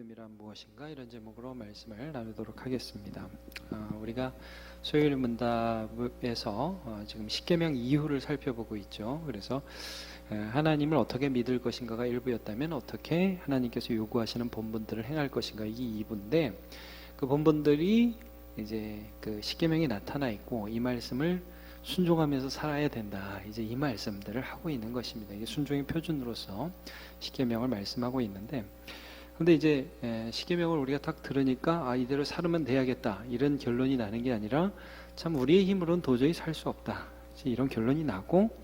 믿음이란 무엇인가 이런 제목으로 말씀을 나누도록 하겠습니다. 우리가 소요일 문답에서 지금 십계명 이후를 살펴보고 있죠. 그래서 하나님을 어떻게 믿을 것인가가 1부였다면 어떻게 하나님께서 요구하시는 본분들을 행할 것인가 이게 2부인데 그 본분들이 이제 그 십계명이 나타나 있고 이 말씀을 순종하면서 살아야 된다. 이제 이 말씀들을 하고 있는 것입니다. 이게 순종의 표준으로서 십계명을 말씀하고 있는데, 근데 이제 십계명을 우리가 딱 들으니까 이대로 살면 돼야겠다 이런 결론이 나는 게 아니라 참 우리의 힘으로는 도저히 살 수 없다 이런 결론이 나고,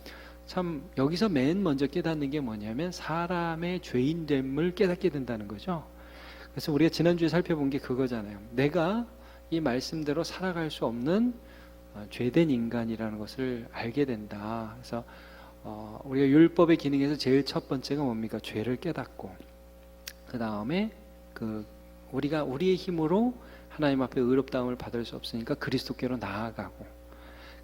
참 여기서 맨 먼저 깨닫는 게 뭐냐면 사람의 죄인됨을 깨닫게 된다는 거죠. 그래서 우리가 지난주에 살펴본 게 그거잖아요. 내가 이 말씀대로 살아갈 수 없는 죄된 인간이라는 것을 알게 된다. 그래서 우리가 율법의 기능에서 제일 첫 번째가 뭡니까? 죄를 깨닫고, 그 다음에 우리가 우리의 힘으로 하나님 앞에 의롭다움을 받을 수 없으니까 그리스도께로 나아가고,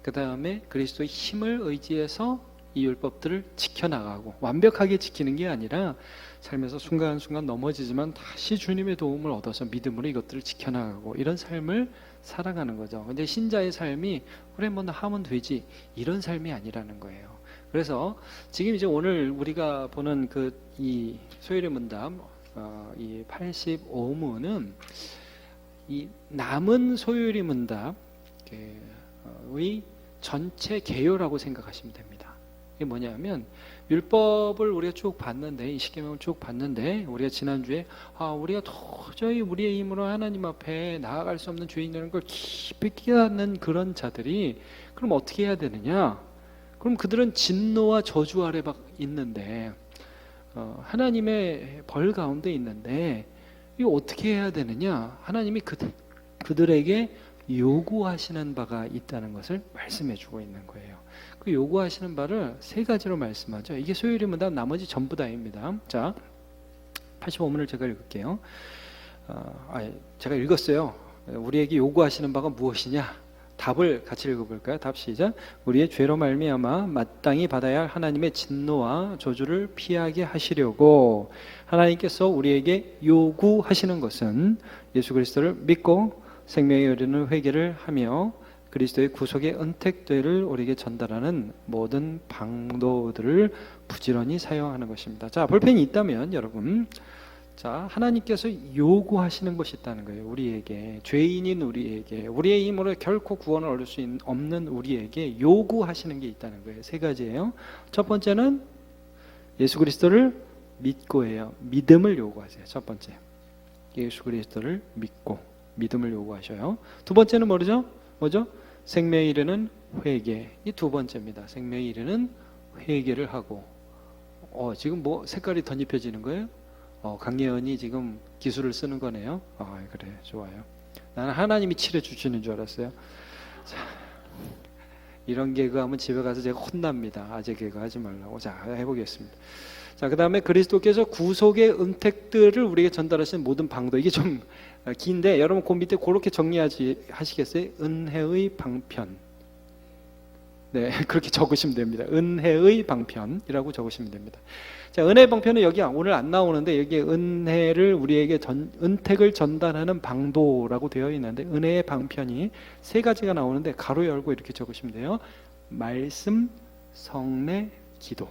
그 다음에 그리스도의 힘을 의지해서 이 율법들을 지켜나가고, 완벽하게 지키는 게 아니라 살면서 순간순간 넘어지지만 다시 주님의 도움을 얻어서 믿음으로 이것들을 지켜나가고, 이런 삶을 살아가는 거죠. 근데 신자의 삶이 그래 뭐 나 하면 되지 이런 삶이 아니라는 거예요. 그래서 지금 이제 오늘 우리가 보는 이 소요일의 문답 이 85문은 이 남은 소요일의 문답의 전체 개요라고 생각하시면 됩니다. 이게 뭐냐면 율법을 우리가 쭉 봤는데, 이 십계명을 쭉 봤는데, 우리가 지난주에 우리가 도저히 우리의 힘으로 하나님 앞에 나아갈 수 없는 죄인이라는 걸 깊이 깨닫는 그런 자들이 그럼 어떻게 해야 되느냐? 그럼 그들은 진노와 저주 아래 막 있는데, 하나님의 벌 가운데 있는데 이거 어떻게 해야 되느냐? 하나님이 그들에게 요구하시는 바가 있다는 것을 말씀해 주고 있는 거예요. 그 요구하시는 바를 세 가지로 말씀하죠. 이게 소요일의 문답 나머지 전부 다입니다. 자, 85문을 제가 읽을게요. 제가 읽었어요. 우리에게 요구하시는 바가 무엇이냐? 답을 같이 읽어볼까요? 답 시작. 우리의 죄로 말미암아 마땅히 받아야 할 하나님의 진노와 저주를 피하게 하시려고 하나님께서 우리에게 요구하시는 것은 예수 그리스도를 믿고 생명에 이르는 회개를 하며 그리스도의 구속의 은택되를 우리에게 전달하는 모든 방도들을 부지런히 사용하는 것입니다. 자, 볼펜이 있다면 여러분, 자, 하나님께서 요구하시는 것이 있다는 거예요. 우리에게, 죄인인 우리에게, 우리의 힘으로 결코 구원을 얻을 수 없는 우리에게 요구하시는 게 있다는 거예요. 세 가지예요. 첫 번째는 예수 그리스도를 믿고예요. 믿음을 요구하세요. 첫 번째, 예수 그리스도를 믿고 믿음을 요구하셔요. 두 번째는 뭐죠? 생명에 이르는 회개. 이 두 번째입니다. 생명에 이르는 회개를 하고, 지금 뭐 색깔이 덧입혀지는 거예요? 강예언이 지금 기술을 쓰는 거네요. 그래, 좋아요. 나는 하나님이 칠해주시는 줄 알았어요. 자, 이런 개그하면 집에 가서 제가 혼납니다. 아재 개그 하지 말라고. 자, 해보겠습니다. 자, 그 다음에 그리스도께서 구속의 은택들을 우리에게 전달하시는 모든 방도. 이게 좀 긴데 여러분 그 밑에 그렇게 정리하시겠어요? 은혜의 방편. 네, 그렇게 적으시면 됩니다. 은혜의 방편이라고 적으시면 됩니다. 자, 은혜의 방편은 여기 오늘 안 나오는데 여기 은혜를 우리에게 은택을 전달하는 방도라고 되어 있는데, 은혜의 방편이 세 가지가 나오는데 가로 열고 이렇게 적으시면 돼요. 말씀, 성례, 기도.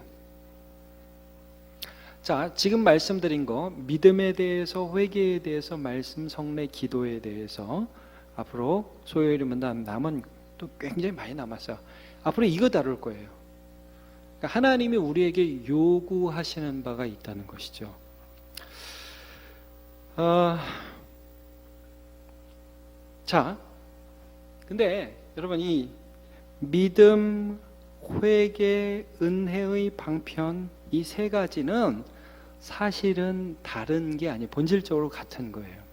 자, 지금 말씀드린 거 믿음에 대해서, 회개에 대해서, 말씀, 성례, 기도에 대해서 앞으로 소요일의 문답 남은 또 굉장히 많이 남았어요. 앞으로 이거 다룰 거예요. 그러니까 하나님이 우리에게 요구하시는 바가 있다는 것이죠. 자, 근데 여러분 이 믿음, 회개, 은혜의 방편 이 세 가지는 사실은 다른 게 아니에요. 본질적으로 같은 거예요.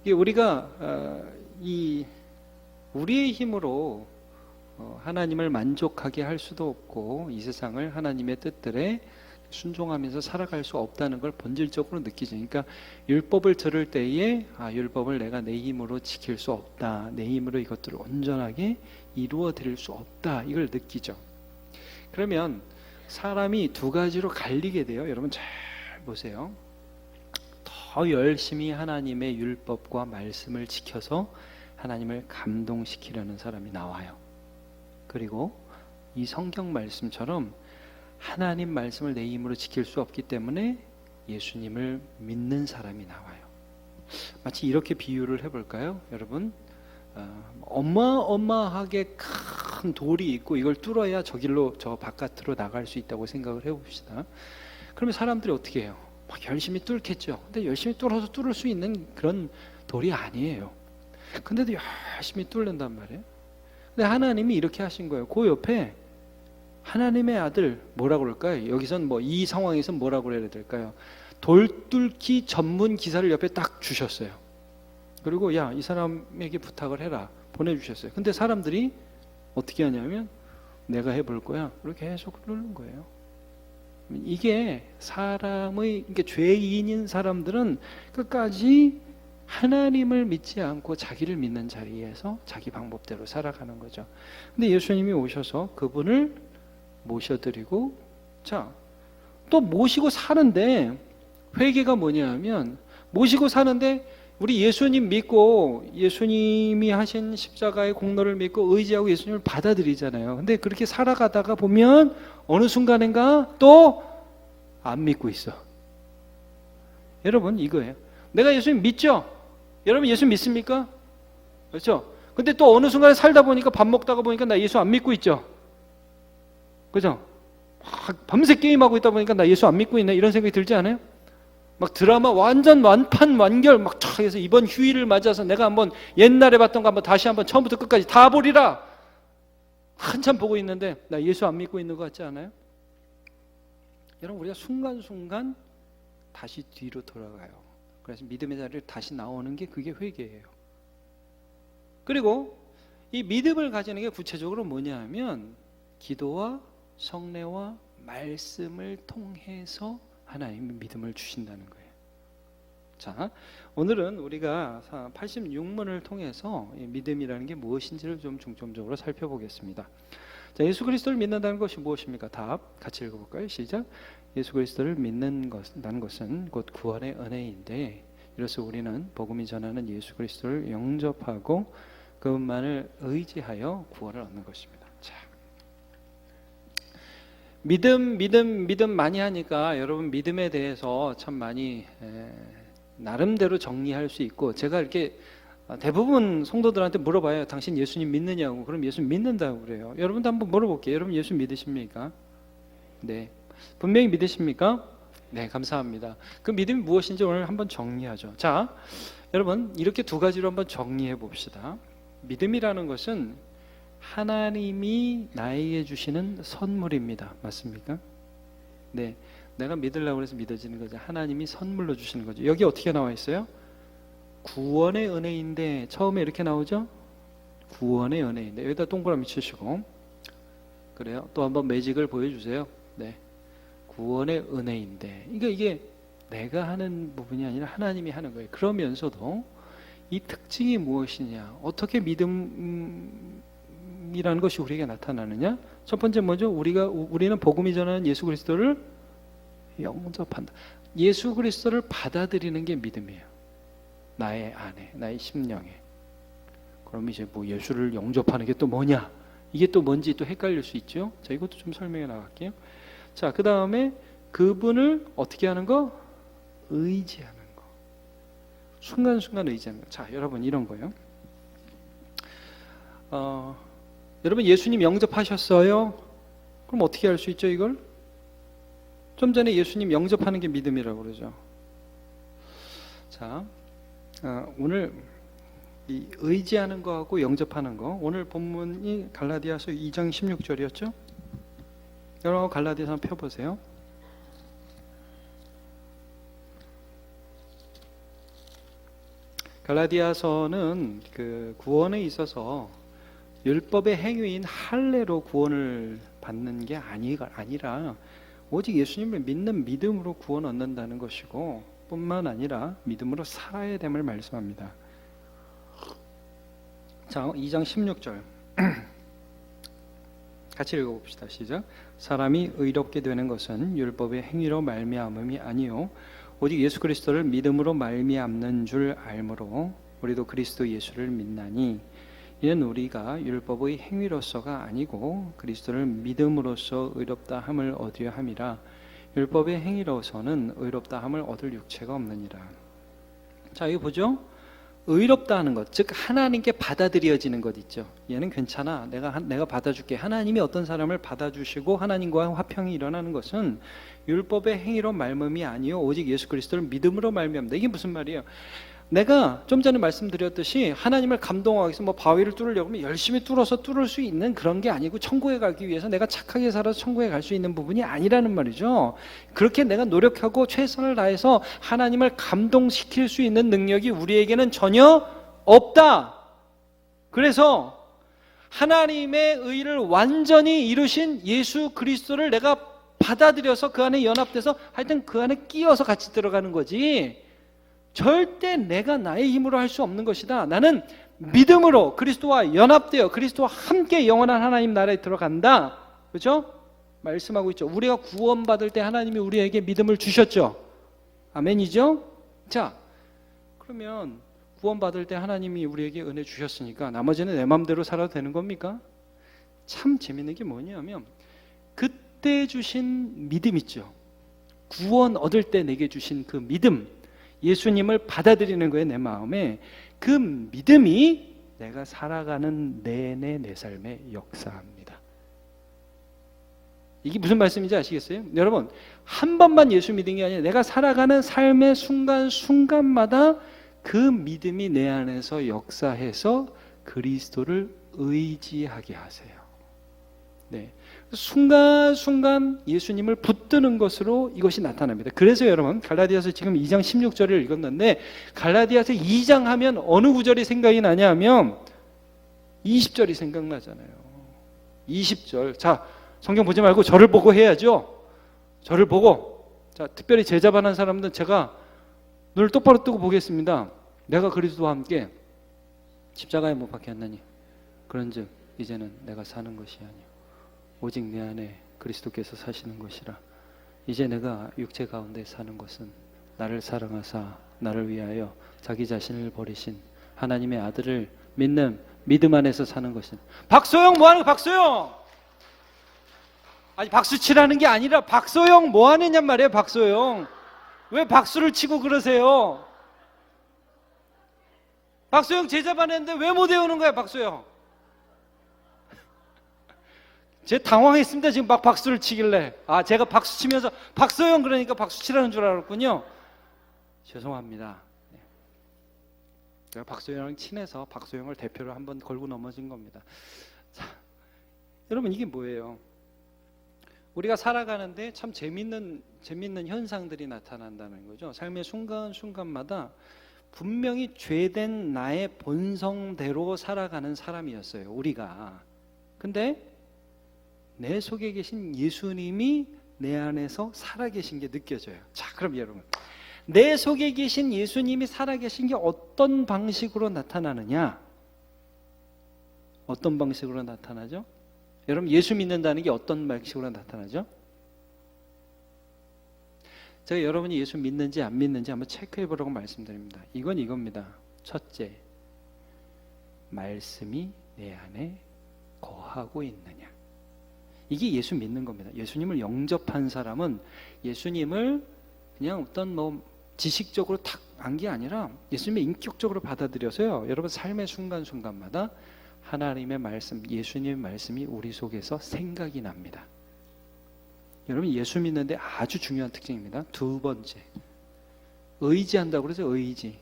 우리가 우리의 힘으로 하나님을 만족하게 할 수도 없고 이 세상을 하나님의 뜻들에 순종하면서 살아갈 수 없다는 걸 본질적으로 느끼죠. 그러니까 율법을 들을 때에 율법을 내가 내 힘으로 지킬 수 없다, 내 힘으로 이것들을 온전하게 이루어 드릴 수 없다, 이걸 느끼죠. 그러면 사람이 두 가지로 갈리게 돼요. 여러분 잘 잘 보세요. 더 열심히 하나님의 율법과 말씀을 지켜서 하나님을 감동시키려는 사람이 나와요. 그리고 이 성경 말씀처럼 하나님 말씀을 내 힘으로 지킬 수 없기 때문에 예수님을 믿는 사람이 나와요. 마치 이렇게 비유를 해볼까요? 여러분, 어마어마하게 큰 돌이 있고 이걸 뚫어야 저 바깥으로 나갈 수 있다고 생각을 해봅시다. 그러면 사람들이 어떻게 해요? 막 열심히 뚫겠죠. 근데 열심히 뚫어서 뚫을 수 있는 그런 돌이 아니에요. 근데도 열심히 뚫는단 말이에요. 근데 하나님이 이렇게 하신 거예요. 그 옆에 하나님의 아들, 뭐라고 그럴까요? 여기선 이 상황에선 뭐라고 그래야 될까요? 돌뚫기 전문 기사를 옆에 딱 주셨어요. 그리고 야, 이 사람에게 부탁을 해라 보내주셨어요. 근데 사람들이 어떻게 하냐면 내가 해볼 거야 이렇게 계속 누르는 거예요. 이게 사람의, 그러니까 죄인인 사람들은 끝까지 하나님을 믿지 않고 자기를 믿는 자리에서 자기 방법대로 살아가는 거죠. 근데 예수님이 오셔서 그분을 모셔드리고, 자, 또 모시고 사는데, 회개가 뭐냐면 모시고 사는데 우리 예수님 믿고 예수님이 하신 십자가의 공로를 믿고 의지하고 예수님을 받아들이잖아요. 근데 그렇게 살아가다가 보면 어느 순간인가 또 안 믿고 있어. 여러분, 이거예요. 내가 예수님 믿죠? 여러분 예수 믿습니까? 그렇죠? 근데 또 어느 순간에 살다 보니까 밥 먹다가 보니까 나 예수 안 믿고 있죠? 그죠? 밤새 게임하고 있다 보니까 나 예수 안 믿고 있네 이런 생각이 들지 않아요? 막 드라마 완전 완판 완결 막 촥 해서 이번 휴일을 맞아서 내가 한번 옛날에 봤던 거 한번 다시 한번 처음부터 끝까지 다 보리라 한참 보고 있는데 나 예수 안 믿고 있는 것 같지 않아요? 여러분, 우리가 순간순간 다시 뒤로 돌아가요. 그래서 믿음의 자리를 다시 나오는 게 그게 회개예요. 그리고 이 믿음을 가지는 게 구체적으로 뭐냐 하면 기도와 성례와 말씀을 통해서 하나님의 믿음을 주신다는 거예요. 자, 오늘은 우리가 86문을 통해서 믿음이라는 게 무엇인지를 좀 중점적으로 살펴보겠습니다. 자, 예수 그리스도를 믿는다는 것이 무엇입니까? 답 같이 읽어볼까요? 시작. 예수 그리스도를 믿는다는 것은 곧 구원의 은혜인데, 이로써 우리는 복음이 전하는 예수 그리스도를 영접하고 그분만을 의지하여 구원을 얻는 것입니다. 자, 믿음 많이 하니까 여러분 믿음에 대해서 참 많이 나름대로 정리할 수 있고, 제가 이렇게 대부분 성도들한테 물어봐요. 당신 예수님 믿느냐고. 그럼 예수 믿는다고 그래요. 여러분도 한번 물어볼게요. 여러분 예수 믿으십니까? 네. 분명히 믿으십니까? 네, 감사합니다. 그 믿음이 무엇인지 오늘 한번 정리하죠. 자, 여러분 이렇게 두 가지로 한번 정리해 봅시다. 믿음이라는 것은 하나님이 나에게 주시는 선물입니다. 맞습니까? 네, 내가 믿으려고 해서 믿어지는 거죠. 하나님이 선물로 주시는 거죠. 여기 어떻게 나와 있어요? 구원의 은혜인데, 처음에 이렇게 나오죠? 구원의 은혜인데, 여기다 동그라미 치시고, 그래요. 또 한번 매직을 보여주세요. 네, 구원의 은혜인데, 그러니까 이게 내가 하는 부분이 아니라 하나님이 하는 거예요. 그러면서도 이 특징이 무엇이냐, 어떻게 믿음이라는 것이 우리에게 나타나느냐? 첫 번째 뭐죠? 우리는 복음이 전하는 예수 그리스도를 영접한다. 예수 그리스도를 받아들이는 게 믿음이에요. 나의 안에, 나의 심령에. 그럼 이제 예수를 영접하는 게 또 뭐냐? 이게 또 뭔지 또 헷갈릴 수 있죠. 자, 이것도 좀 설명해 나갈게요. 자, 그 다음에 그분을 어떻게 하는 거? 의지하는 거. 순간순간 의지하는 거. 자, 여러분 이런 거요. 여러분 예수님 영접하셨어요? 그럼 어떻게 할 수 있죠, 이걸? 좀 전에 예수님 영접하는 게 믿음이라고 그러죠. 자, 오늘 이 의지하는 거하고 영접하는 거, 오늘 본문이 갈라디아서 2장 16절이었죠? 여러분 갈라디아서 한번 펴보세요. 갈라디아서는 그 구원에 있어서 율법의 행위인 할례로 구원을 받는 게 아니라 오직 예수님을 믿는 믿음으로 구원 얻는다는 것이고, 뿐만 아니라 믿음으로 살아야 됨을 말씀합니다. 자, 2장 16절 같이 읽어봅시다. 시작. 사람이 의롭게 되는 것은 율법의 행위로 말미암음이 아니요 오직 예수 그리스도를 믿음으로 말미암는 줄 알므로 우리도 그리스도 예수를 믿나니 이는 우리가 율법의 행위로서가 아니고 그리스도를 믿음으로써 의롭다 함을 얻으려 함이라. 율법의 행위로서는 의롭다 함을 얻을 육체가 없느니라. 자, 이거 보죠? 의롭다 하는 것, 즉 하나님께 받아들여지는 것 있죠. 얘는 괜찮아, 내가 받아줄게. 하나님이 어떤 사람을 받아주시고 하나님과 화평이 일어나는 것은 율법의 행위로 말미암이 아니요 오직 예수 그리스도를 믿음으로 말미암다. 이게 무슨 말이에요? 내가 좀 전에 말씀드렸듯이 하나님을 감동하기 위해서 뭐 바위를 뚫으려고 하면 열심히 뚫어서 뚫을 수 있는 그런 게 아니고 천국에 가기 위해서 내가 착하게 살아서 천국에 갈 수 있는 부분이 아니라는 말이죠. 그렇게 내가 노력하고 최선을 다해서 하나님을 감동시킬 수 있는 능력이 우리에게는 전혀 없다. 그래서 하나님의 의를 완전히 이루신 예수 그리스도를 내가 받아들여서 그 안에 연합돼서 하여튼 그 안에 끼어서 같이 들어가는 거지, 절대 내가 나의 힘으로 할 수 없는 것이다. 나는 믿음으로 그리스도와 연합되어 그리스도와 함께 영원한 하나님 나라에 들어간다. 그렇죠? 말씀하고 있죠. 우리가 구원받을 때 하나님이 우리에게 믿음을 주셨죠. 아멘이죠? 자, 그러면 구원받을 때 하나님이 우리에게 은혜 주셨으니까 나머지는 내 마음대로 살아도 되는 겁니까? 참 재밌는 게 뭐냐면 그때 주신 믿음 있죠. 구원 얻을 때 내게 주신 그 믿음, 예수님을 받아들이는 거예요. 내 마음에 그 믿음이 내가 살아가는 내내 내 삶에 역사합니다. 이게 무슨 말씀인지 아시겠어요? 여러분, 한 번만 예수 믿은 게 아니라 내가 살아가는 삶의 순간순간마다 그 믿음이 내 안에서 역사해서 그리스도를 의지하게 하세요. 네. 순간순간 예수님을 붙드는 것으로 이것이 나타납니다. 그래서 여러분, 갈라디아서 지금 2장 16절을 읽었는데 갈라디아서 2장 하면 어느 구절이 생각이 나냐 하면 20절이 생각나잖아요. 20절. 자, 성경 보지 말고 저를 보고 해야죠. 저를 보고. 자, 특별히 제자반한 사람들은 제가 눈을 똑바로 뜨고 보겠습니다. 내가 그리스도와 함께 십자가에 못 박혔나니 그런즉 이제는 내가 사는 것이 아니요 오직 내 안에 그리스도께서 사시는 것이라. 이제 내가 육체 가운데 사는 것은 나를 사랑하사 나를 위하여 자기 자신을 버리신 하나님의 아들을 믿는 믿음 안에서 사는 것은. 박소영 뭐하는 거야? 박소영! 아니 박수 치라는 게 아니라 박소영 뭐하느냐 말이에요. 박소영 왜 박수를 치고 그러세요? 박소영 제자반 했는데 왜 못 외우는 거야? 박소영 제 당황했습니다. 지금 막 박수를 치길래. 아, 제가 박수 치면서 박소영 그러니까 박수 치라는 줄 알았군요. 죄송합니다. 제가 박소영이랑 친해서 박소영을 대표로 한번 걸고 넘어진 겁니다. 자, 여러분 이게 뭐예요? 우리가 살아가는데 참 재밌는 현상들이 나타난다는 거죠. 삶의 순간순간마다 분명히 죄된 나의 본성대로 살아가는 사람이었어요. 우리가. 근데 내 속에 계신 예수님이 내 안에서 살아계신 게 느껴져요. 자, 그럼 여러분, 내 속에 계신 예수님이 살아계신 게 어떤 방식으로 나타나느냐? 어떤 방식으로 나타나죠? 여러분, 예수 믿는다는 게 어떤 방식으로 나타나죠? 제가 여러분이 예수 믿는지 안 믿는지 한번 체크해 보라고 말씀드립니다. 이건 이겁니다. 첫째, 말씀이 내 안에 거하고 있느냐? 이게 예수 믿는 겁니다. 예수님을 영접한 사람은 예수님을 그냥 어떤 뭐 지식적으로 탁 안 게 아니라 예수님의 인격적으로 받아들여서요. 여러분 삶의 순간순간마다 하나님의 말씀, 예수님의 말씀이 우리 속에서 생각이 납니다. 여러분 예수 믿는데 아주 중요한 특징입니다. 두 번째, 의지한다고 그래서 의지.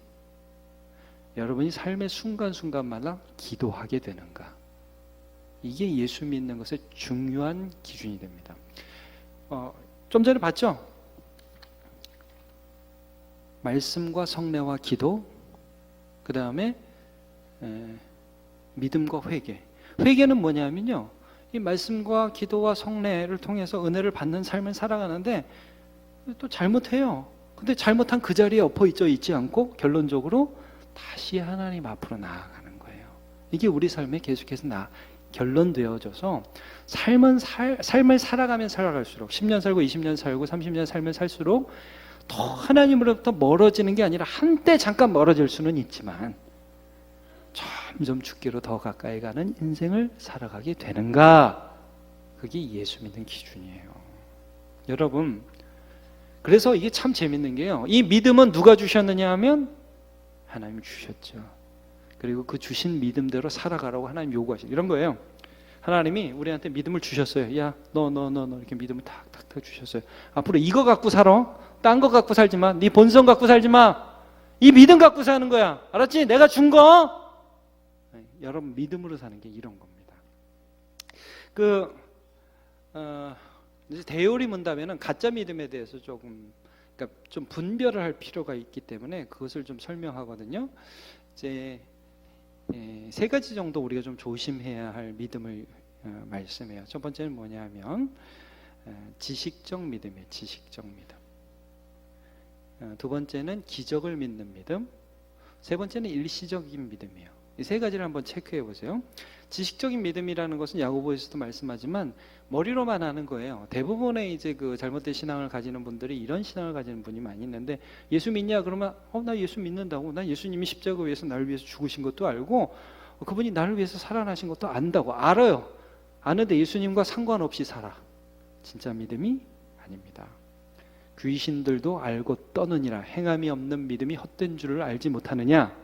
여러분이 삶의 순간순간마다 기도하게 되는가? 이게 예수 믿는 것의 중요한 기준이 됩니다. 좀 전에 봤죠? 말씀과 성례와 기도, 그 다음에 믿음과 회개. 회개는 뭐냐면요, 이 말씀과 기도와 성례를 통해서 은혜를 받는 삶을 살아가는데 또 잘못해요. 근데 잘못한 그 자리에 있지 않고 결론적으로 다시 하나님 앞으로 나아가는 거예요. 이게 우리 삶에 계속해서 결론되어져서 삶을 살아가면 살아갈수록 10년 살고 20년 살고 30년 살면 살수록 더 하나님으로부터 멀어지는 게 아니라 한때 잠깐 멀어질 수는 있지만 점점 죽기로 더 가까이 가는 인생을 살아가게 되는가? 그게 예수 믿는 기준이에요. 여러분, 그래서 이게 참 재밌는 게요, 이 믿음은 누가 주셨느냐 하면 하나님이 주셨죠. 그리고 그 주신 믿음대로 살아가라고 하나님 요구하시죠. 이런 거예요. 하나님이 우리한테 믿음을 주셨어요. 야, 너 이렇게 믿음을 탁탁탁 주셨어요. 앞으로 이거 갖고 살아. 딴 거 갖고 살지 마. 네 본성 갖고 살지 마. 이 믿음 갖고 사는 거야. 알았지? 내가 준 거. 네, 여러분, 믿음으로 사는 게 이런 겁니다. 이제 대요리 문답에는 가짜 믿음에 대해서 조금, 그러니까 좀 분별을 할 필요가 있기 때문에 그것을 좀 설명하거든요. 이제 세 가지 정도 우리가 좀 조심해야 할 믿음을 말씀해요. 첫 번째는 뭐냐면 지식적 믿음이에요. 지식적 믿음. 두 번째는 기적을 믿는 믿음. 세 번째는 일시적인 믿음이에요. 이 세 가지를 한번 체크해 보세요. 지식적인 믿음이라는 것은 야고보에서도 말씀하지만 머리로만 하는 거예요. 대부분의 이제 그 잘못된 신앙을 가지는 분들이 이런 신앙을 가지는 분이 많이 있는데, 예수 믿냐 그러면 나 예수 믿는다고, 나 예수님이 십자가 위에서 나를 위해서 죽으신 것도 알고 그분이 나를 위해서 살아나신 것도 안다고 알아요. 아는데 예수님과 상관없이 살아. 진짜 믿음이 아닙니다. 귀신들도 알고 떠느니라. 행함이 없는 믿음이 헛된 줄을 알지 못하느냐.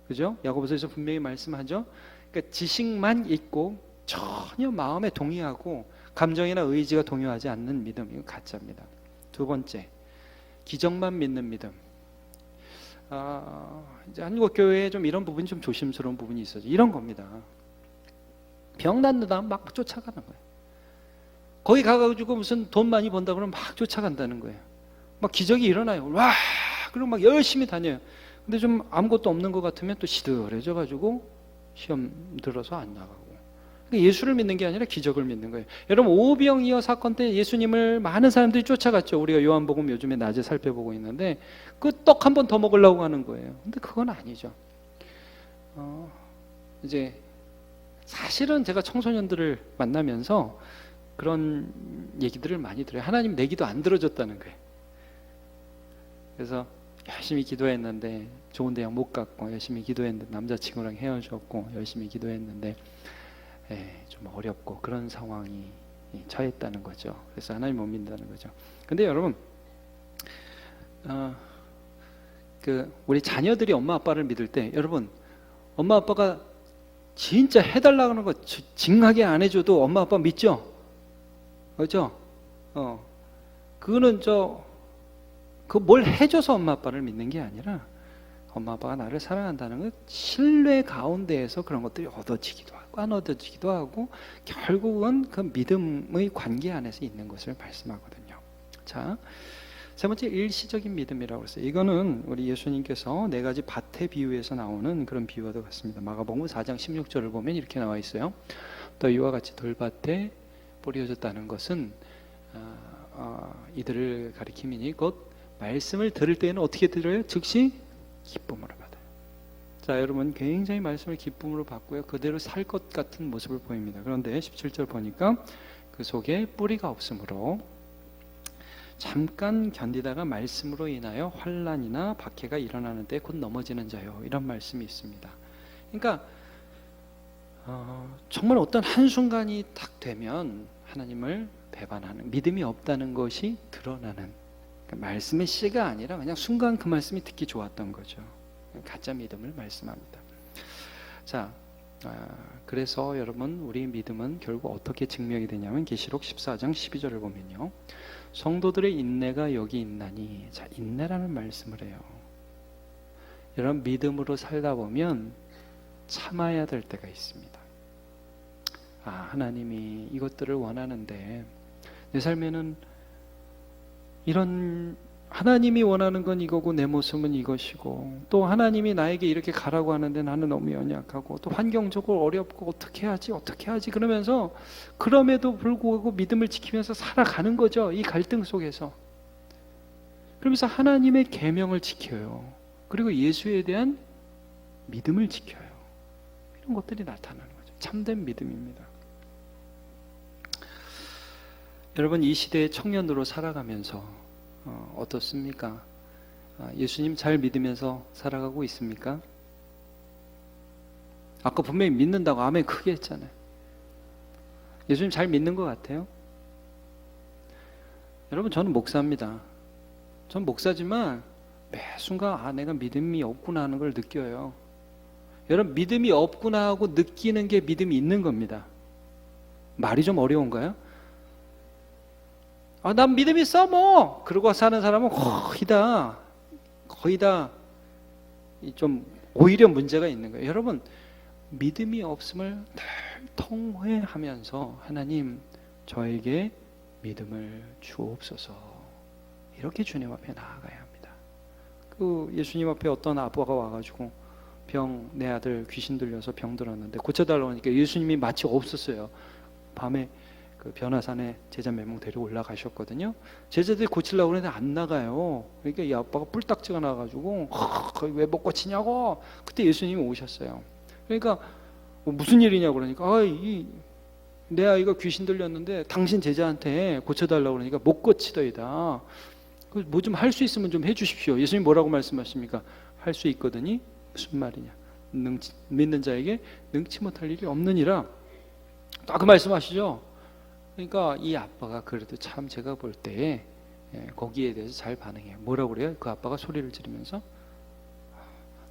그죠? 야고보서에서 분명히 말씀하죠. 그러니까 지식만 있고 전혀 마음에 동의하고 감정이나 의지가 동요하지 않는 믿음, 이건 가짜입니다. 두 번째, 기적만 믿는 믿음. 이제 한국 교회에 좀 이런 부분이 좀 조심스러운 부분이 있어요. 이런 겁니다. 병 낫는다 막 쫓아가는 거예요. 거기 가가지고 무슨 돈 많이 번다 그러면 막 쫓아간다는 거예요. 막 기적이 일어나요. 와, 그리고 막 열심히 다녀요. 근데 좀 아무것도 없는 것 같으면 또 시들해져가지고 시험 들어서 안 나가고. 그러니까 예수를 믿는 게 아니라 기적을 믿는 거예요. 여러분, 오병이어 사건 때 예수님을 많은 사람들이 쫓아갔죠. 우리가 요한복음 요즘에 낮에 살펴보고 있는데 그 떡 한 번 더 먹으려고 하는 거예요. 근데 그건 아니죠. 이제 사실은 제가 청소년들을 만나면서 그런 얘기들을 많이 들어요. 하나님 내 기도 안 들어줬다는 거예요. 그래서 열심히 기도했는데 좋은 대학 못 갔고, 열심히 기도했는데 남자친구랑 헤어졌고, 열심히 기도했는데 좀 어렵고 그런 상황이 처했다는 거죠. 그래서 하나님 못 믿는다는 거죠. 근데 여러분, 우리 자녀들이 엄마 아빠를 믿을 때, 여러분, 엄마 아빠가 진짜 해달라고 하는 거 징하게 안 해줘도 엄마 아빠 믿죠? 그렇죠? 그거는 뭘 해줘서 엄마 아빠를 믿는 게 아니라 엄마 아빠가 나를 사랑한다는 것, 신뢰 가운데에서 그런 것들이 얻어지기도 하고 안 얻어지기도 하고 결국은 그 믿음의 관계 안에서 있는 것을 말씀하거든요. 자, 세 번째, 일시적인 믿음이라고 했어요. 이거는 우리 예수님께서 네 가지 밭의 비유에서 나오는 그런 비유와도 같습니다. 마가복음 4장 16절을 보면 이렇게 나와 있어요. 또 이와 같이 돌밭에 뿌려졌다는 것은 이들을 가리킴이니 곧 말씀을 들을 때에는 어떻게 들어요? 즉시 기쁨으로 받아요. 자, 여러분, 굉장히 말씀을 기쁨으로 받고요, 그대로 살 것 같은 모습을 보입니다. 그런데 17절 보니까 그 속에 뿌리가 없으므로 잠깐 견디다가 말씀으로 인하여 환난이나 박해가 일어나는 때 곧 넘어지는 자요, 이런 말씀이 있습니다. 그러니까 정말 어떤 한순간이 딱 되면 하나님을 배반하는, 믿음이 없다는 것이 드러나는, 그러니까 말씀의 씨가 아니라 그냥 순간 그 말씀이 듣기 좋았던 거죠. 가짜 믿음을 말씀합니다. 자, 그래서 여러분, 우리 믿음은 결국 어떻게 증명이 되냐면 계시록 14장 12절을 보면요, 성도들의 인내가 여기 있나니. 자, 인내라는 말씀을 해요. 여러분, 믿음으로 살다 보면 참아야 될 때가 있습니다. 하나님이 이것들을 원하는데 내 삶에는 이런, 하나님이 원하는 건 이거고 내 모습은 이것이고, 또 하나님이 나에게 이렇게 가라고 하는데 나는 너무 연약하고, 또 환경적으로 어렵고 어떻게 하지 그러면서, 그럼에도 불구하고 믿음을 지키면서 살아가는 거죠. 이 갈등 속에서. 그러면서 하나님의 계명을 지켜요. 그리고 예수에 대한 믿음을 지켜요. 이런 것들이 나타나는 거죠. 참된 믿음입니다. 여러분, 이 시대의 청년으로 살아가면서 어떻습니까? 예수님 잘 믿으면서 살아가고 있습니까? 아까 분명히 믿는다고 아멘 크게 했잖아요. 예수님 잘 믿는 것 같아요? 여러분, 저는 목사입니다. 전 목사지만 매 순간 내가 믿음이 없구나 하는 걸 느껴요. 여러분, 믿음이 없구나 하고 느끼는 게 믿음이 있는 겁니다. 말이 좀 어려운가요? 난 믿음이 있어 뭐 그러고 사는 사람은 거의 다 좀 오히려 문제가 있는 거예요. 여러분, 믿음이 없음을 늘 통회하면서 하나님 저에게 믿음을 주옵소서, 이렇게 주님 앞에 나아가야 합니다. 그 예수님 앞에 어떤 아빠가 와가지고 내 아들 귀신 들려서 병 들었는데 고쳐달라고 하니까 예수님이 마치 없었어요. 밤에 그 변화산에 제자 몇 명 데리고 올라가셨거든요. 제자들이 고치려고 그러는데 안 나가요. 그러니까 이 아빠가 뿔딱지가 나가지고 거기 왜 못 고치냐고. 그때 예수님이 오셨어요. 그러니까 무슨 일이냐고 그러니까 내 아이가 귀신 들렸는데 당신 제자한테 고쳐달라고 그러니까 못 고치더이다. 뭐 좀 할 수 있으면 좀 해주십시오. 예수님 뭐라고 말씀하십니까? 할 수 있거든요. 무슨 말이냐? 믿는 자에게 능치 못할 일이 없느니라. 딱 그 말씀하시죠. 그러니까 이 아빠가 그래도 참 제가 볼 때 거기에 대해서 잘 반응해요. 뭐라고 그래요? 그 아빠가 소리를 지르면서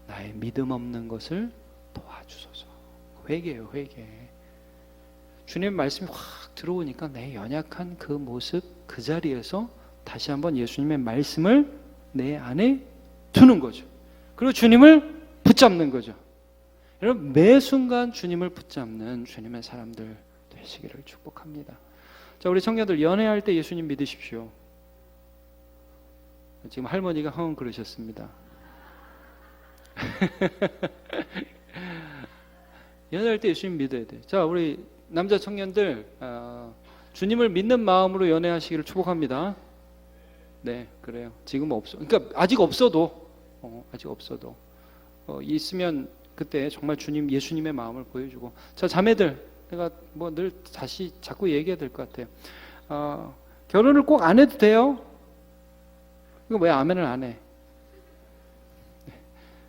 나의 믿음 없는 것을 도와주소서. 회개예요, 회개. 주님 말씀이 확 들어오니까 내 연약한 그 모습, 그 자리에서 다시 한번 예수님의 말씀을 내 안에 두는 거죠. 그리고 주님을 붙잡는 거죠. 여러분, 매 순간 주님을 붙잡는 주님의 사람들 되시기를 축복합니다. 자, 우리 청년들, 연애할 때 예수님 믿으십시오. 지금 할머니가 그러셨습니다. 연애할 때 예수님 믿어야 돼. 자, 우리 남자 청년들, 주님을 믿는 마음으로 연애하시기를 축복합니다. 네, 그래요. 지금 그러니까 아직 없어도 있으면 그때 정말 예수님의 마음을 보여주고. 자, 자매들, 내가 늘 다시 자꾸 얘기해야 될 것 같아요. 결혼을 꼭 안 해도 돼요. 이거 왜 아멘을 안 해?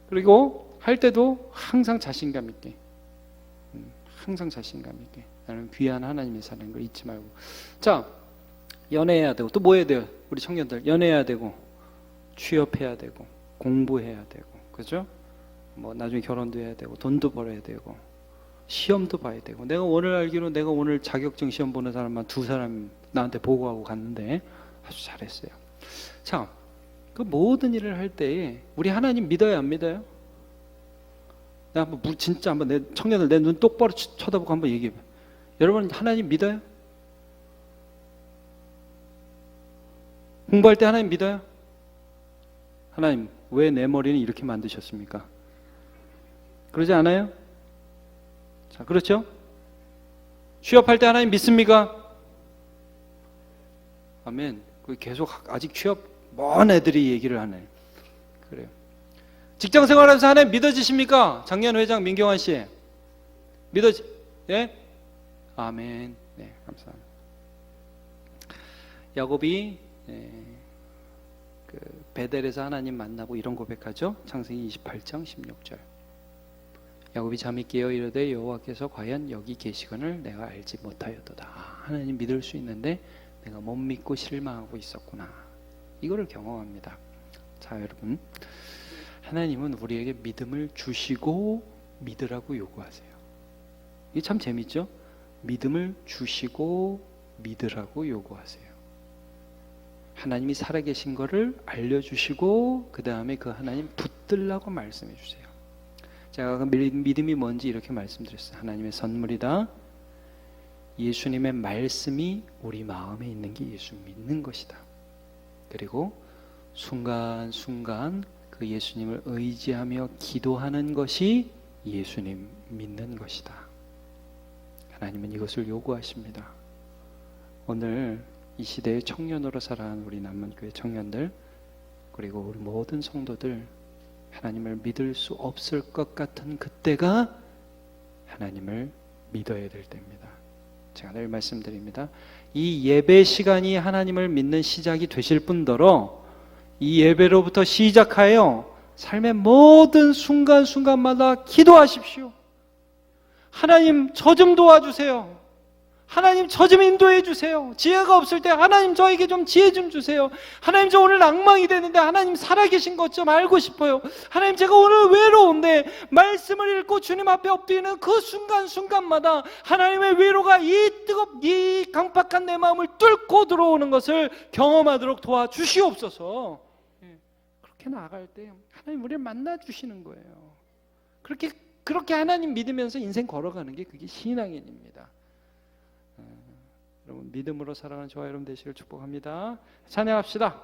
그리고 할 때도 항상 자신감 있게, 항상 자신감 있게, 나는 귀한 하나님의 사는 걸 잊지 말고. 자, 연애해야 되고 또 뭐 해야 돼요? 우리 청년들, 연애해야 되고 취업해야 되고 공부해야 되고, 그죠? 나중에 결혼도 해야 되고 돈도 벌어야 되고 시험도 봐야 되고. 내가 오늘 알기로 내가 오늘 자격증 시험 보는 사람만 2사람 나한테 보고하고 갔는데 아주 잘했어요. 자, 그 모든 일을 할 때에 우리 하나님 믿어요, 안 믿어요? 내가 진짜 한번 내 청년들 내 눈 똑바로 쳐다보고 한번 얘기해봐. 여러분, 하나님 믿어요? 공부할 때 하나님 믿어요? 하나님 왜 내 머리는 이렇게 만드셨습니까? 그러지 않아요? 자, 그렇죠? 취업할 때 하나님 믿습니까? 아멘. 계속 아직 취업 먼 애들이 얘기를 하네. 그래요. 직장 생활하면서 하나님 믿어지십니까? 장년 회장 민경환 씨. 예? 아멘. 네, 감사합니다. 야곱이 그 베델에서 하나님 만나고 이런 고백하죠. 창세기 28장 16절. 야곱이 잠이 깨어 이르되 여호와께서 과연 여기 계시거늘 내가 알지 못하였도다. 하나님 믿을 수 있는데 내가 못 믿고 실망하고 있었구나. 이거를 경험합니다. 자, 여러분, 하나님은 우리에게 믿음을 주시고 믿으라고 요구하세요. 이게 참 재밌죠? 믿음을 주시고 믿으라고 요구하세요. 하나님이 살아계신 거를 알려주시고 그 다음에 그 하나님 붙들라고 말씀해 주세요. 제가 그 믿음이 뭔지 이렇게 말씀드렸어요. 하나님의 선물이다. 예수님의 말씀이 우리 마음에 있는 게 예수 믿는 것이다. 그리고 순간순간 그 예수님을 의지하며 기도하는 것이 예수님 믿는 것이다. 하나님은 이것을 요구하십니다. 오늘 이 시대의 청년으로 살아가는 우리 남문교회 청년들, 그리고 우리 모든 성도들, 하나님을 믿을 수 없을 것 같은 그때가 하나님을 믿어야 될 때입니다. 제가 늘 말씀드립니다. 이 예배 시간이 하나님을 믿는 시작이 되실 뿐더러 이 예배로부터 시작하여 삶의 모든 순간순간마다 기도하십시오. 하나님 저 좀 도와주세요. 하나님 저 좀 인도해 주세요. 지혜가 없을 때 하나님 저에게 좀 지혜 좀 주세요. 하나님 저 오늘 낭망이 되는데 하나님 살아계신 것 좀 알고 싶어요. 하나님 제가 오늘 외로운데 말씀을 읽고 주님 앞에 엎드리는 그 순간순간마다 하나님의 위로가 이 강팍한 내 마음을 뚫고 들어오는 것을 경험하도록 도와주시옵소서. 그렇게 나아갈 때 하나님 우리를 만나 주시는 거예요. 그렇게 하나님 믿으면서 인생 걸어가는 게 그게 신앙인입니다. 여러분 믿음으로 살아가는 저와 여러분 되시길 축복합니다. 찬양합시다.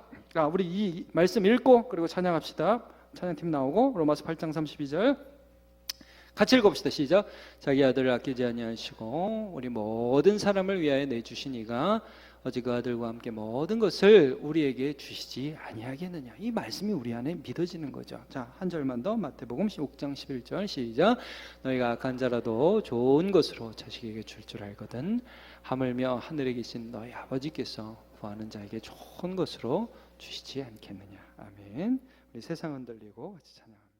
우리 이 말씀 읽고 그리고 찬양합시다. 찬양팀 나오고 로마서 8장 32절 같이 읽어봅시다. 시작. 자기 아들을 아끼지 아니하시고 우리 모든 사람을 위하여 내주시니가 어제 그 아들과 함께 모든 것을 우리에게 주시지 아니하겠느냐. 이 말씀이 우리 안에 믿어지는 거죠. 자, 한 절만 더 마태복음 6장 11절 시작. 너희가 악한 자라도 좋은 것으로 자식에게 줄 줄 알거든 하물며 하늘에 계신 너희 아버지께서 구하는 자에게 좋은 것으로 주시지 않겠느냐. 아멘. 우리 세상 흔들리고 같이 찬양합니다.